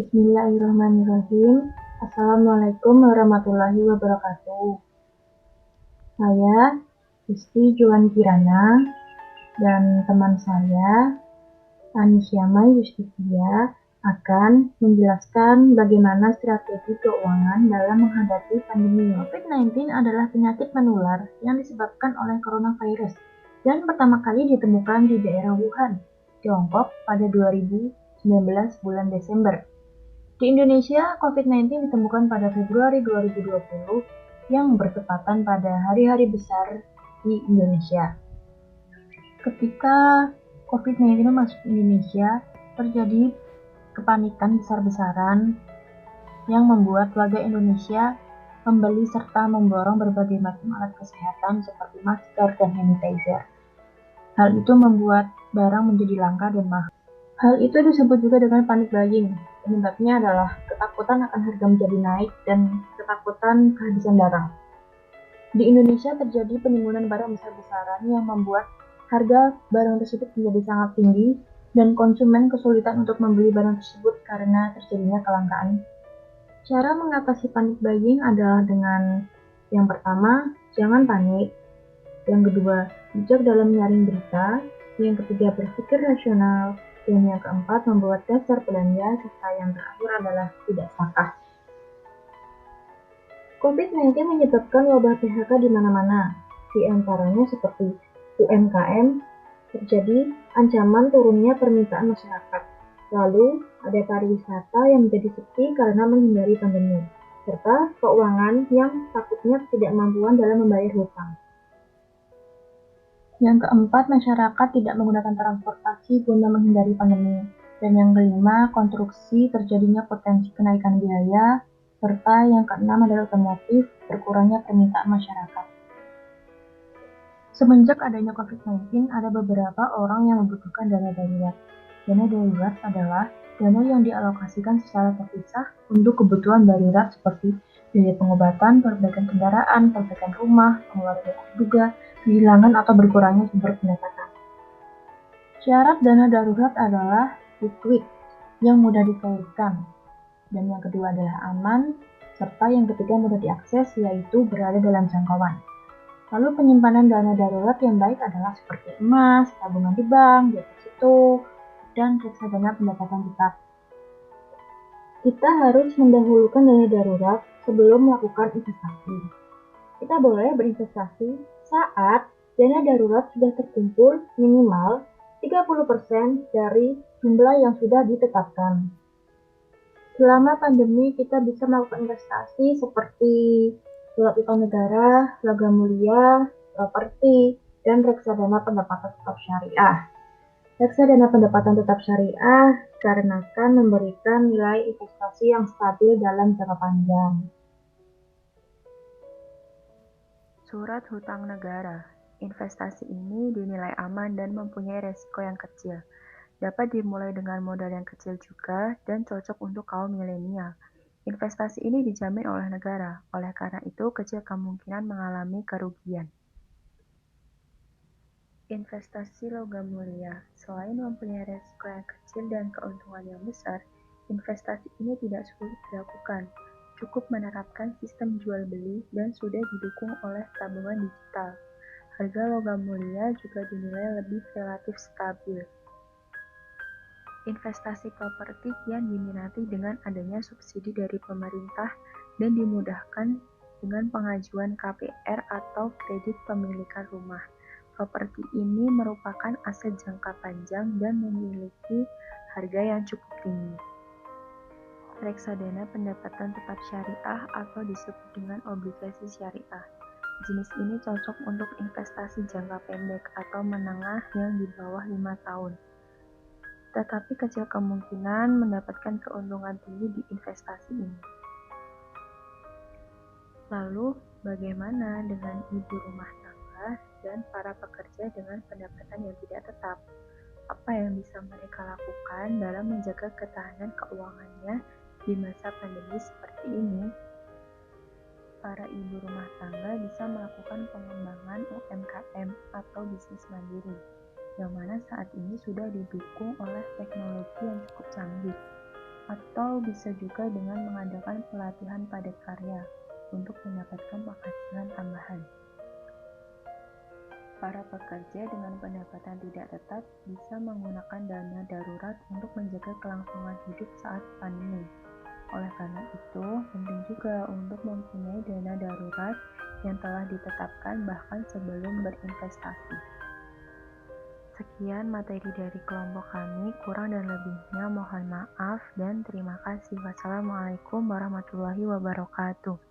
Bismillahirrahmanirrahim. Assalamualaikum warahmatullahi wabarakatuh. Saya Isti Juan Kirana dan teman saya Anisyama Yustifia akan menjelaskan bagaimana strategi keuangan dalam menghadapi pandemi. COVID-19 adalah penyakit menular yang disebabkan oleh coronavirus dan pertama kali ditemukan di daerah Wuhan, Tiongkok pada 2019 bulan Desember. Di Indonesia, COVID-19 ditemukan pada Februari 2020 yang bertepatan pada hari-hari besar di Indonesia. Ketika COVID-19 masuk Indonesia, terjadi kepanikan besar-besaran yang membuat warga Indonesia membeli serta memborong berbagai macam alat kesehatan seperti masker dan sanitizer. Hal itu membuat barang menjadi langka dan mahal. Hal itu disebut juga dengan panic buying. Penyebabnya adalah ketakutan akan harga menjadi naik dan ketakutan kehabisan barang. Di Indonesia terjadi penimbunan barang besar-besaran yang membuat harga barang tersebut menjadi sangat tinggi dan konsumen kesulitan untuk membeli barang tersebut karena terjadinya kelangkaan. Cara mengatasi panic buying adalah dengan yang pertama, jangan panik. Yang kedua, bijak dalam menyaring berita. Yang ketiga, berpikir rasional. Dan yang keempat, membuat dasar belanja, serta yang terakhir adalah tidak serakah. COVID-19 menyebabkan wabah PHK di mana-mana, di antaranya seperti UMKM, terjadi ancaman turunnya permintaan masyarakat. Lalu, ada pariwisata yang menjadi sepi karena menghindari pandemi, serta keuangan yang takutnya tidak mampuan dalam membayar hutang. Yang keempat, masyarakat tidak menggunakan transportasi guna menghindari pandemi. Dan yang kelima, konstruksi terjadinya potensi kenaikan biaya. Serta yang keenam adalah otomotif, berkurangnya permintaan masyarakat. Semenjak adanya COVID-19, ada beberapa orang yang membutuhkan dana darurat. Dana darurat adalah dana yang dialokasikan secara terpisah untuk kebutuhan darurat seperti biaya pengobatan, perbaikan kendaraan, perbaikan rumah, pengeluaran terduga, kehilangan atau berkurangnya sumber pendapatan. Syarat dana darurat adalah liquid, yang mudah dicairkan, dan yang kedua adalah aman, serta yang ketiga mudah diakses, yaitu berada dalam jangkauan. Lalu penyimpanan dana darurat yang baik adalah seperti emas, tabungan di bank, deposito, dan reksadana pendapatan tetap. Kita harus mendahulukan dana darurat sebelum melakukan investasi. Kita boleh berinvestasi saat dana darurat sudah terkumpul minimal 30% dari jumlah yang sudah ditetapkan. Selama pandemi, kita bisa melakukan investasi seperti surat utang negara, logam mulia, properti, dan reksadana pendapatan tetap syariah. Reksadana pendapatan tetap syariah dikarenakan memberikan nilai investasi yang stabil dalam jangka panjang. Surat hutang negara. Investasi ini dinilai aman dan mempunyai resiko yang kecil. Dapat dimulai dengan modal yang kecil juga dan cocok untuk kaum milenial. Investasi ini dijamin oleh negara, oleh karena itu kecil kemungkinan mengalami kerugian. Investasi logam mulia. Selain mempunyai resiko yang kecil dan keuntungan yang besar, investasi ini tidak sulit dilakukan. Cukup menerapkan sistem jual beli dan sudah didukung oleh tabungan digital. Harga logam mulia juga dinilai lebih relatif stabil. Investasi properti kian diminati dengan adanya subsidi dari pemerintah dan dimudahkan dengan pengajuan KPR atau kredit pemilikan rumah. Properti ini merupakan aset jangka panjang dan memiliki harga yang cukup tinggi. Reksadana pendapatan tetap syariah atau disebut dengan obligasi syariah. Jenis ini cocok untuk investasi jangka pendek atau menengah yang di bawah 5 tahun. Tetapi kecil kemungkinan mendapatkan keuntungan tinggi di investasi ini. Lalu, bagaimana dengan ibu rumah tangga dan para pekerja dengan pendapatan yang tidak tetap? Apa yang bisa mereka lakukan dalam menjaga ketahanan keuangannya di masa pandemi seperti ini? Para ibu rumah tangga bisa melakukan pengembangan UMKM atau bisnis mandiri, yang mana saat ini sudah didukung oleh teknologi yang cukup canggih. atau bisa juga dengan mengadakan pelatihan padat karya untuk mendapatkan penghasilan tambahan. Para pekerja dengan pendapatan tidak tetap bisa menggunakan dana darurat untuk menjaga kelangsungan hidup saat pandemi. Oleh karena itu, penting juga untuk mempunyai dana darurat yang telah ditetapkan bahkan sebelum berinvestasi. Sekian materi dari kelompok kami, kurang dan lebihnya mohon maaf dan terima kasih. Wassalamualaikum warahmatullahi wabarakatuh.